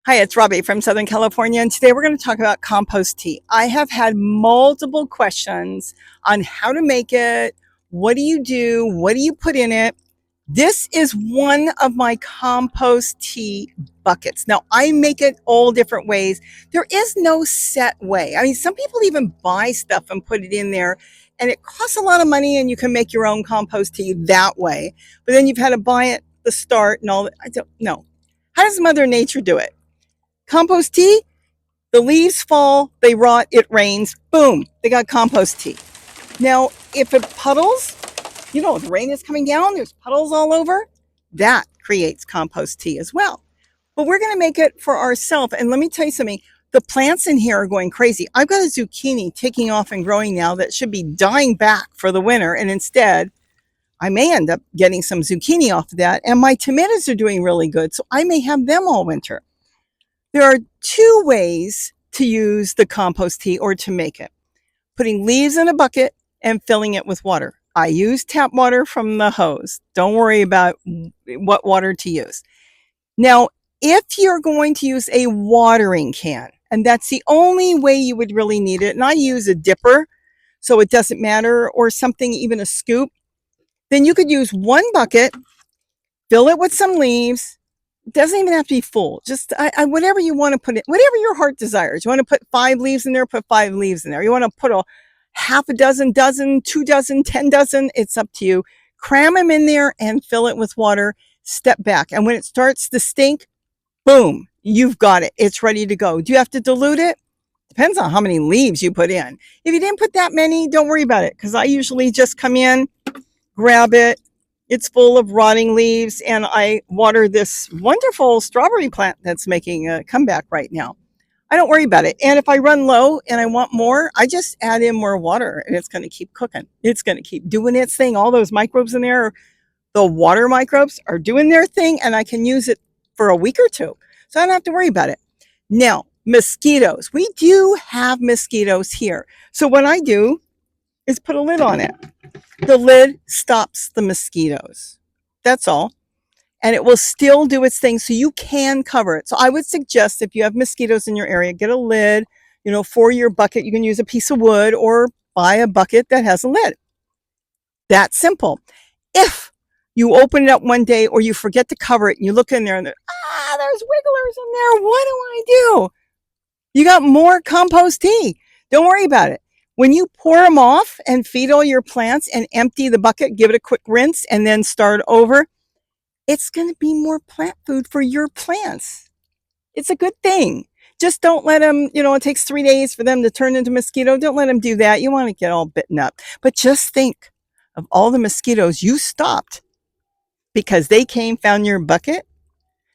Hi, it's Robbie from Southern California, and today we're going to talk about compost tea. I have had multiple questions on how to make it. What do you do? What do you put in it? This is one of my compost tea buckets. Now, I make it all different ways. There is no set way. I mean, some people even buy stuff and put it in there, and it costs a lot of money, and you can make your own compost tea that way. But then you've had to buy it at the start and all that. I don't know. How does Mother Nature do it? Compost tea, the leaves fall, they rot, it rains, boom, they got compost tea. Now, if it puddles, the rain is coming down, there's puddles all over, that creates compost tea as well. But we're going to make it for ourselves. And let me tell you something, the plants in here are going crazy. I've got a zucchini taking off and growing now that should be dying back for the winter. And instead, I may end up getting some zucchini off of that. And my tomatoes are doing really good. So I may have them all winter. There are two ways to use the compost tea or to make it. Putting leaves in a bucket and filling it with water. I use tap water from the hose. Don't worry about what water to use. Now, if you're going to use a watering can, and that's the only way you would really need it, and I use a dipper, so it doesn't matter, or something, even a scoop, then you could use one bucket, fill it with some leaves. It doesn't even have to be full. Just whatever you want to put in, whatever your heart desires. You want to put 5 leaves in there, put 5 leaves in there. You want to put a half a dozen, 2 dozen, 10 dozen. It's up to you. Cram them in there and fill it with water. Step back. And when it starts to stink, boom, you've got it. It's ready to go. Do you have to dilute it? Depends on how many leaves you put in. If you didn't put that many, don't worry about it, because I usually just come in, grab it. It's full of rotting leaves, and I water this wonderful strawberry plant that's making a comeback right now. I don't worry about it. And if I run low and I want more, I just add in more water, and it's going to keep cooking. It's going to keep doing its thing. All those microbes in there, the water microbes, are doing their thing, and I can use it for a week or two. So I don't have to worry about it. Now, mosquitoes. We do have mosquitoes here. So what I do is put a lid on it. The lid stops the mosquitoes. That's all. And it will still do its thing, so you can cover it. So I would suggest, if you have mosquitoes in your area, get a lid, for your bucket. You can use a piece of wood or buy a bucket that has a lid. That's simple. If you open it up one day or you forget to cover it and you look in there and there's wigglers in there, what do I do? You got more compost tea. Don't worry about it. When you pour them off and feed all your plants and empty the bucket, give it a quick rinse, and then start over, it's going to be more plant food for your plants. It's a good thing. Just don't let them, it takes 3 days for them to turn into mosquito. Don't let them do that. You want to get all bitten up. But just think of all the mosquitoes you stopped because they came, found your bucket.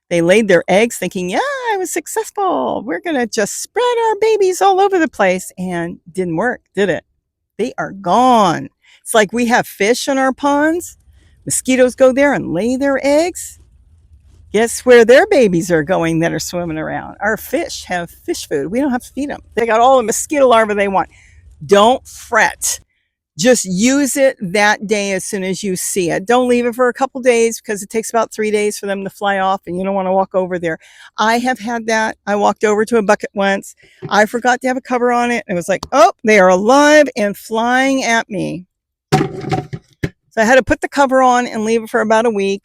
They laid their eggs thinking, yeah, I was successful. We're going to just spread our babies all over the place. And didn't work, did it? They are gone. It's like we have fish in our ponds. Mosquitoes go there and lay their eggs. Guess where their babies are going that are swimming around? Our fish have fish food. We don't have to feed them. They got all the mosquito larvae they want. Don't fret. Just use it that day as soon as you see it. Don't leave it for a couple days because it takes about 3 days for them to fly off and you don't want to walk over there. I have had that. I walked over to a bucket once. I forgot to have a cover on it. It was like, oh, they are alive and flying at me. So I had to put the cover on and leave it for about a week.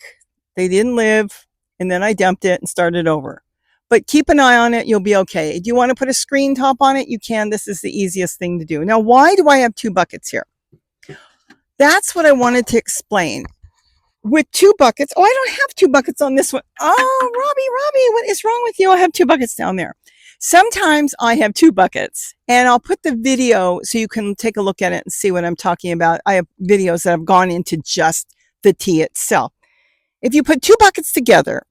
They didn't live, and then I dumped it and started over. But keep an eye on it. You'll be okay. Do you want to put a screen top on it? You can. This is the easiest thing to do. Now, why do I have 2 buckets here? That's what I wanted to explain. With 2 buckets, I don't have 2 buckets on this one. Oh, Robbie, what is wrong with you? I have 2 buckets down there. Sometimes I have 2 buckets, and I'll put the video so you can take a look at it and see what I'm talking about. I have videos that have gone into just the tea itself. If you put 2 buckets together,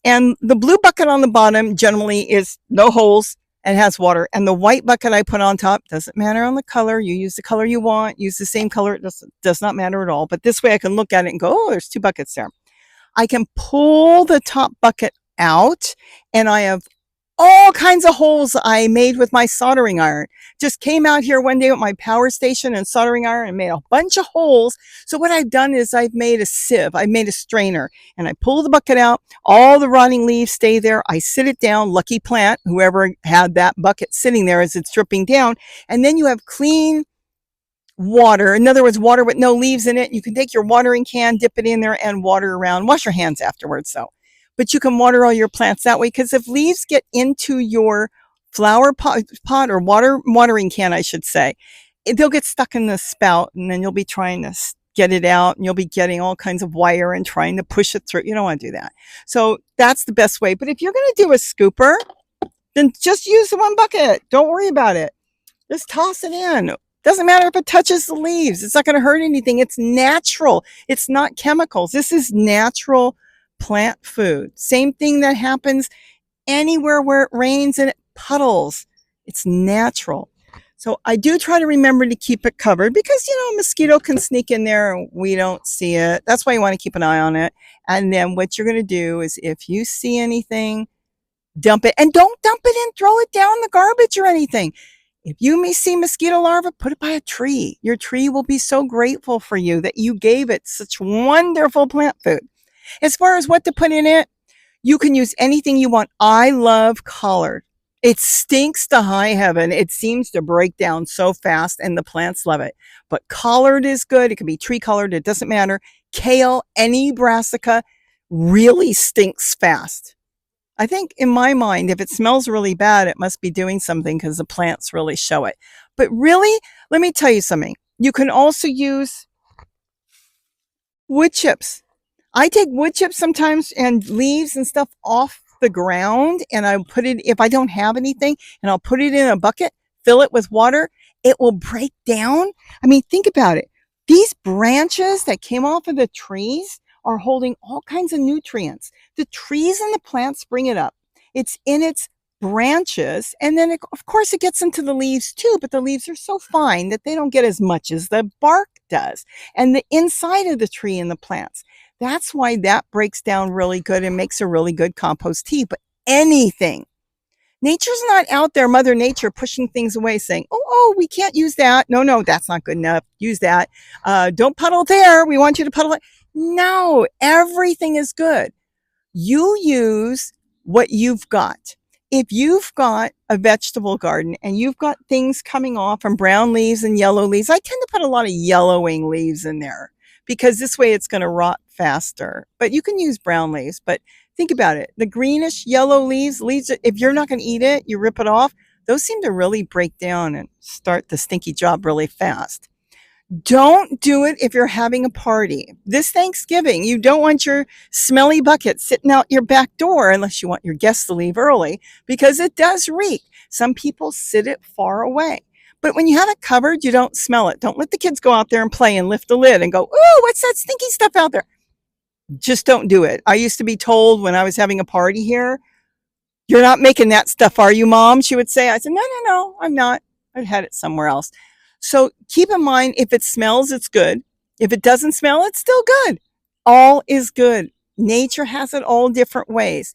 and the blue bucket on the bottom generally is no holes and has water, and the white bucket I put on top, doesn't matter on the color. You use the color you want, use the same color. It does not matter at all. But this way I can look at it and go, oh, there's 2 buckets there. I can pull the top bucket out, and I have all kinds of holes I made with my soldering iron. Just came out here one day with my power station and soldering iron and made a bunch of holes. So what I've done is I've made a sieve, I made a strainer, and I pull the bucket out. All the rotting leaves stay there. I sit it down, lucky plant, whoever had that bucket sitting there as it's dripping down. And then you have clean water. In other words, water with no leaves in it. You can take your watering can, dip it in there, and water around. Wash your hands afterwards, though. But you can water all your plants that way, because if leaves get into your flower pot or watering can, I should say, they'll get stuck in the spout, and then you'll be trying to get it out, and you'll be getting all kinds of wire and trying to push it through. You don't want to do that. So that's the best way. But if you're going to do a scooper, then just use the one bucket. Don't worry about it. Just toss it in. Doesn't matter if it touches the leaves. It's not going to hurt anything. It's natural. It's not chemicals. This is natural plant food. Same thing that happens anywhere where it rains and it puddles. It's natural. So I do try to remember to keep it covered, because, a mosquito can sneak in there and we don't see it. That's why you want to keep an eye on it. And then what you're going to do is, if you see anything, dump it. And don't dump it and throw it down the garbage or anything. If you see mosquito larvae, put it by a tree. Your tree will be so grateful for you that you gave it such wonderful plant food. As far as what to put in it, you can use anything you want. I love collard. It stinks to high heaven. It seems to break down so fast, and the plants love it. But collard is good. It can be tree collard. It doesn't matter. Kale, any brassica, really stinks fast. I think, in my mind, if it smells really bad, it must be doing something, because the plants really show it. But really, let me tell you something. You can also use wood chips. I take wood chips sometimes and leaves and stuff off the ground, and I put it, if I don't have anything, and I'll put it in a bucket, fill it with water. It will break down. I mean, think about it. These branches that came off of the trees are holding all kinds of nutrients. The trees and the plants bring it up. It's in its branches, and then of course it gets into the leaves too, but the leaves are so fine that they don't get as much as the bark does, and the inside of the tree and the plants. That's why that breaks down really good and makes a really good compost tea. But anything, nature's not out there, Mother Nature, pushing things away, saying, oh, we can't use that. No, that's not good enough. Use that. Don't puddle there. We want you to puddle. No, everything is good. You use what you've got. If you've got a vegetable garden and you've got things coming off from brown leaves and yellow leaves, I tend to put a lot of yellowing leaves in there, because this way it's going to rot faster. But you can use brown leaves. But think about it. The greenish yellow leaves, if you're not going to eat it, you rip it off. Those seem to really break down and start the stinky job really fast. Don't do it if you're having a party. This Thanksgiving, you don't want your smelly bucket sitting out your back door, unless you want your guests to leave early, because it does reek. Some people sit it far away. But when you have it covered, you don't smell it. Don't let the kids go out there and play and lift the lid and go, ooh, what's that stinky stuff out there? Just don't do it. I used to be told when I was having a party here, you're not making that stuff, are you, Mom? She would say. I said, no, I'm not. I've had it somewhere else. So keep in mind, if it smells, it's good. If it doesn't smell, it's still good. All is good. Nature has it all different ways.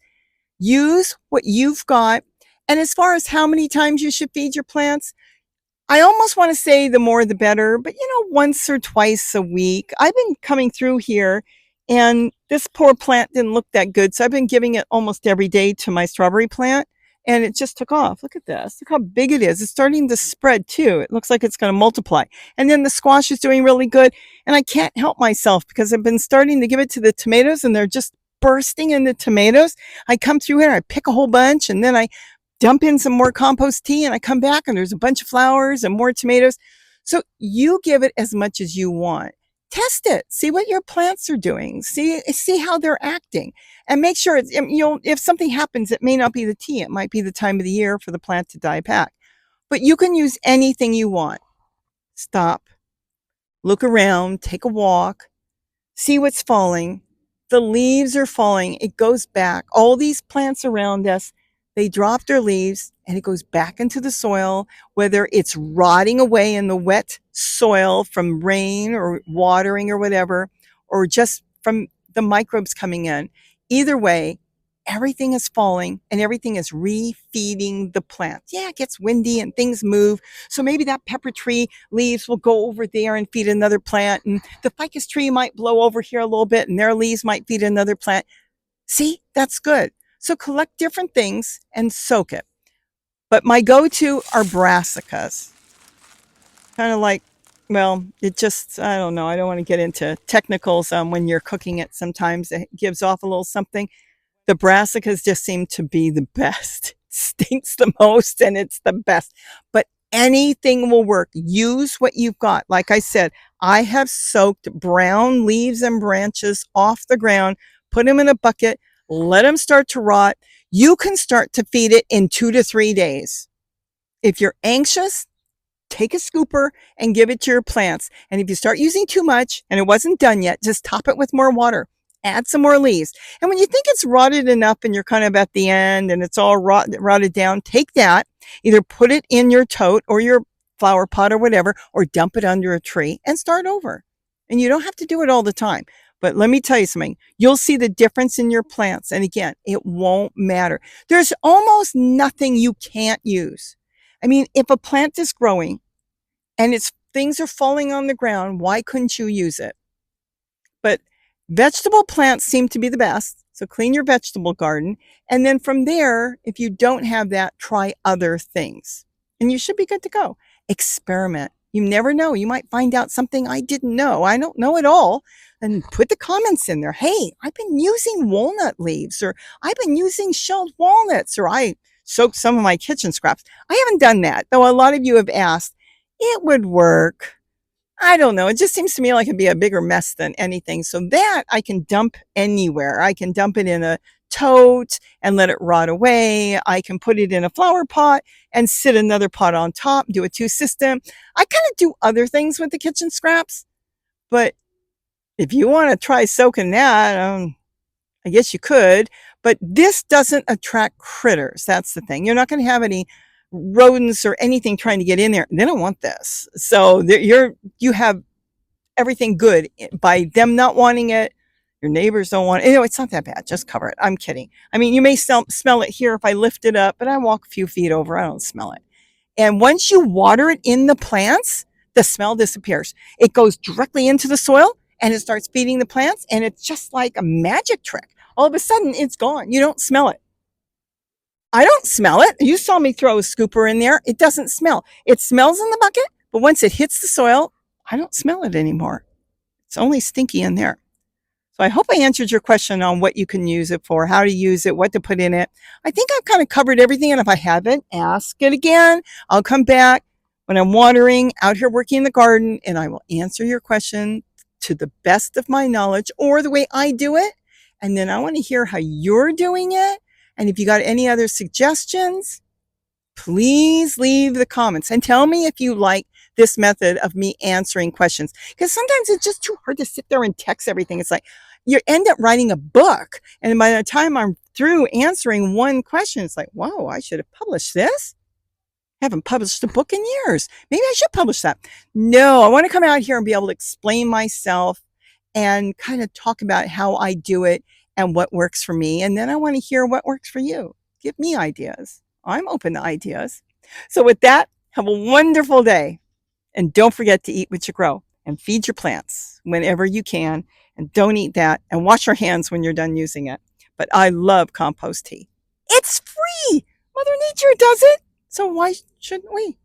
Use what you've got. And as far as how many times you should feed your plants, I almost want to say the more the better, but once or twice a week. I've been coming through here, and this poor plant didn't look that good, so I've been giving it almost every day to my strawberry plant, and it just took off. Look at this. Look how big it is. It's starting to spread too. It looks like it's going to multiply. And then the squash is doing really good, and I can't help myself, because I've been starting to give it to the tomatoes, and they're just bursting in the tomatoes. I come through here, I pick a whole bunch, and then I dump in some more compost tea, and I come back and there's a bunch of flowers and more tomatoes. So you give it as much as you want. Test it. See what your plants are doing. See how they're acting, and make sure if something happens, it may not be the tea. It might be the time of the year for the plant to die back. But you can use anything you want. Stop, look around, take a walk, see what's falling. The leaves are falling. It goes back. All these plants around us, they drop their leaves and it goes back into the soil, whether it's rotting away in the wet soil from rain or watering or whatever, or just from the microbes coming in. Either way, everything is falling and everything is refeeding the plant. Yeah, it gets windy and things move. So maybe that pepper tree leaves will go over there and feed another plant. And the ficus tree might blow over here a little bit and their leaves might feed another plant. See, that's good. So collect different things and soak it. But my go-to are brassicas. Kind of like, well, it just, I don't know. I don't want to get into technicals when you're cooking it. Sometimes it gives off a little something. The brassicas just seem to be the best. It stinks the most and it's the best. But anything will work. Use what you've got. Like I said, I have soaked brown leaves and branches off the ground, put them in a bucket, let them start to rot. You can start to feed it in 2 to 3 days. If you're anxious, take a scooper and give it to your plants. And if you start using too much and it wasn't done yet, just top it with more water. Add some more leaves. And when you think it's rotted enough and you're kind of at the end and it's all rotted down, take that, either put it in your tote or your flower pot or whatever, or dump it under a tree and start over. And you don't have to do it all the time. But let me tell you something, you'll see the difference in your plants. And again, it won't matter. There's almost nothing you can't use. I mean, if a plant is growing and its things are falling on the ground, why couldn't you use it? But vegetable plants seem to be the best. So clean your vegetable garden. And then from there, if you don't have that, try other things. And you should be good to go. Experiment. You never know. You might find out something I didn't know. I don't know it all. And put the comments in there. Hey, I've been using walnut leaves, or I've been using shelled walnuts, or I soaked some of my kitchen scraps. I haven't done that, though a lot of you have asked. It would work. I don't know. It just seems to me like it'd be a bigger mess than anything. So that I can dump anywhere. I can dump it in a tote and let it rot away. I can put it in a flower pot and sit another pot on top, do a 2 system. I kind of do other things with the kitchen scraps, but if you want to try soaking that, I guess you could, but this doesn't attract critters. That's the thing. You're not going to have any rodents or anything trying to get in there. They don't want this. So you have everything good by them not wanting it. Your neighbors don't want it. It's not that bad. Just cover it. I'm kidding. I mean, you may smell it here if I lift it up, but I walk a few feet over. I don't smell it. And once you water it in the plants, the smell disappears. It goes directly into the soil and it starts feeding the plants. And it's just like a magic trick. All of a sudden, it's gone. You don't smell it. I don't smell it. You saw me throw a scooper in there. It doesn't smell. It smells in the bucket, but once it hits the soil, I don't smell it anymore. It's only stinky in there. So I hope I answered your question on what you can use it for, how to use it, what to put in it. I think I've kind of covered everything. And if I haven't, ask it again. I'll come back when I'm watering, out here working in the garden, and I will answer your question to the best of my knowledge or the way I do it. And then I want to hear how you're doing it. And if you got any other suggestions, please leave the comments and tell me if you like this method of me answering questions. Because sometimes it's just too hard to sit there and text everything. It's like you end up writing a book. And by the time I'm through answering one question, it's like, whoa, I should have published this. I haven't published a book in years. Maybe I should publish that. No, I want to come out here and be able to explain myself and kind of talk about how I do it and what works for me. And then I want to hear what works for you. Give me ideas. I'm open to ideas. So with that, have a wonderful day. And don't forget to eat what you grow and feed your plants whenever you can. And don't eat that and wash your hands when you're done using it. But I love compost tea. It's free. Mother Nature does it. So why shouldn't we?